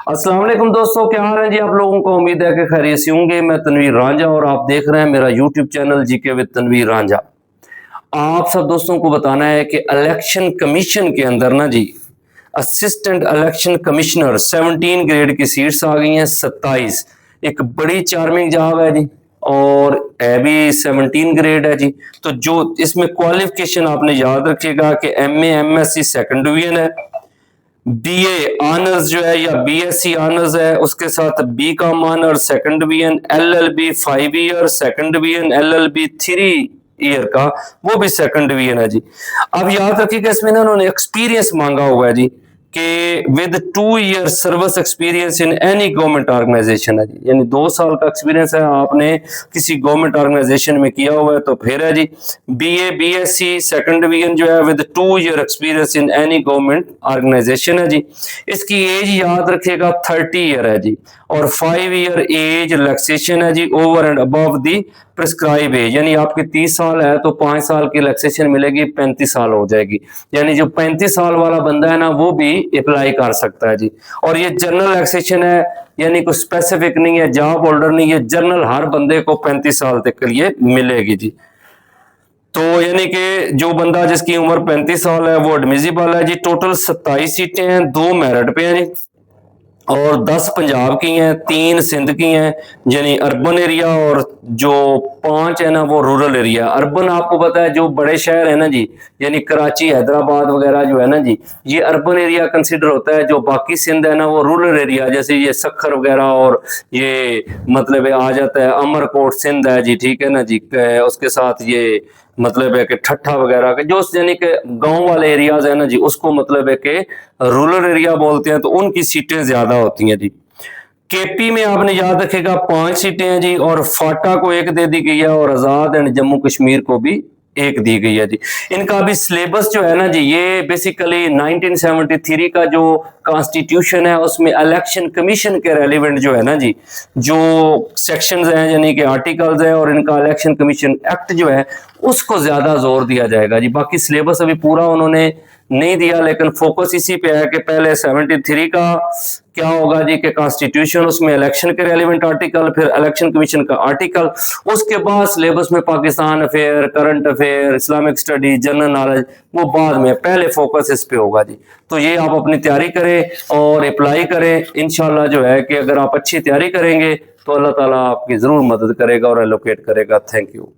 अस्सलाम वालेकुम दोस्तों, क्या हाल है जी आप लोगों को। उम्मीद है कि खैरियत से होंगे। मैं तनवीर रांझा और आप देख रहे हैं मेरा YouTube channel GK with Tanveer Ranjha. आप सब दोस्तों को बताना है कि इलेक्शन कमीशन के अंदर ना जी, असिस्टेंट इलेक्शन कमिश्नर 17 ग्रेड की सीट्स आ गई हैं 27। एक बड़ी चार्मिंग जॉब है जी, और है भी 17 ग्रेड है जी। तो जो इसमें क्वालिफिकेशन आपने याद रखिएगा कि MA MSc सेकंड डिवीजन है, बीए ऑनर्स जो है या बीएससी ऑनर्स है, उसके साथ BCom honours second division, LLB 5 year second division, LLB 3 year का वो भी सेकंड डिवीजन है जी। अब याद रखिएगा इसमें ना उन्होंने एक्सपीरियंस मांगा हुआ है जी कि with 2 year service experience in any government organisation है जी, यानी 2 साल का एक्सपीरियंस है आपने किसी गवर्नमेंट ऑर्गेनाइजेशन में किया हुआ है तो फिर है जी। बीए बीएससी सेकंड डिवीजन जो है with 2 year experience in any government organisation है जी। इसकी एज याद रखिएगा 30 ईयर है जी, और 5 ईयर एज रिलैक्सेशन है जी over and above the prescribe age, यानी आपके 30 साल है तो 5 साल की रिलैक्सेशन मिलेगी, 35 साल हो जाएगी। यानी जो 35 साल वाला बंदा है ना वो भी अप्लाई कर सकता है जी। और ये जनरल रिलैक्सेशन है, यानी कोई स्पेसिफिक नहीं है, जॉब होल्डर नहीं है, जनरल हर बंदे को 35 साल तक के लिए मिलेगी जी। तो यानी कि जो बंदा जिसकी उम्र 35 साल है वो एडमिजिबल है जी। टोटल 27 सीटें हैं, 2 मेरिट पे हैं जी, और 10 पंजाब की हैं, 3 सिंध की हैं, यानी अर्बन एरिया, और जो 5 है ना वो रूरल एरिया। अर्बन आपको पता है जो बड़े शहर है ना जी, यानी कराची हैदराबाद वगैरह जो है ना जी, ये अर्बन एरिया कंसिडर होता है। जो बाकी सिंध है ना वो रूरल एरिया, जैसे ये सखर वगैरह और ये मतलब आ जाता है अमरकोट सिंध है जी, ठीक है ना जी। उसके साथ ये मतलब है कि ठट्ठा वगैरह के जो यानी कि गांव वाले एरियाज है ना जी, उसको मतलब है कि रूरल एरिया बोलते हैं, तो उनकी सीटें ज्यादा होती हैं जी। केपी में आपने याद रखेगा 5 सीटें हैं जी, और फाटा को 1 दे दी गई है, और आजाद एंड जम्मू कश्मीर को भी 1 दी गई है जी। इनका अभी सिलेबस जो है ना जी, ये बेसिकली 1973 का जो कॉन्स्टिट्यूशन है उसमें इलेक्शन कमीशन के रेलिवेंट जो है ना जी, जो सेक्शंस हैं यानी कि आर्टिकल्स हैं, और इनका इलेक्शन कमीशन एक्ट जो है उसको ज्यादा जोर दिया जाएगा जी। बाकी सिलेबस अभी पूरा उन्होंने नहीं दिया, लेकिन फोकस इसी पे है कि पहले 73 का क्या होगा जी कि कॉन्स्टिट्यूशन, उसमें इलेक्शन के रेलिवेंट आर्टिकल, फिर इलेक्शन कमीशन का आर्टिकल, उसके बाद सिलेबस में Pakistan affair, current affair, Islamic study, general knowledge, वो बाद में, पहले फोकस इस पे होगा जी। तो ये आप अपनी तैयारी करें और अप्लाई करें। इंशाल्लाह जो है कि अगर आप अच्छी तैयारी करेंगे तो अल्लाह ताला आपकी जरूर मदद करेगा और एलोकेट करेगा। Thank you.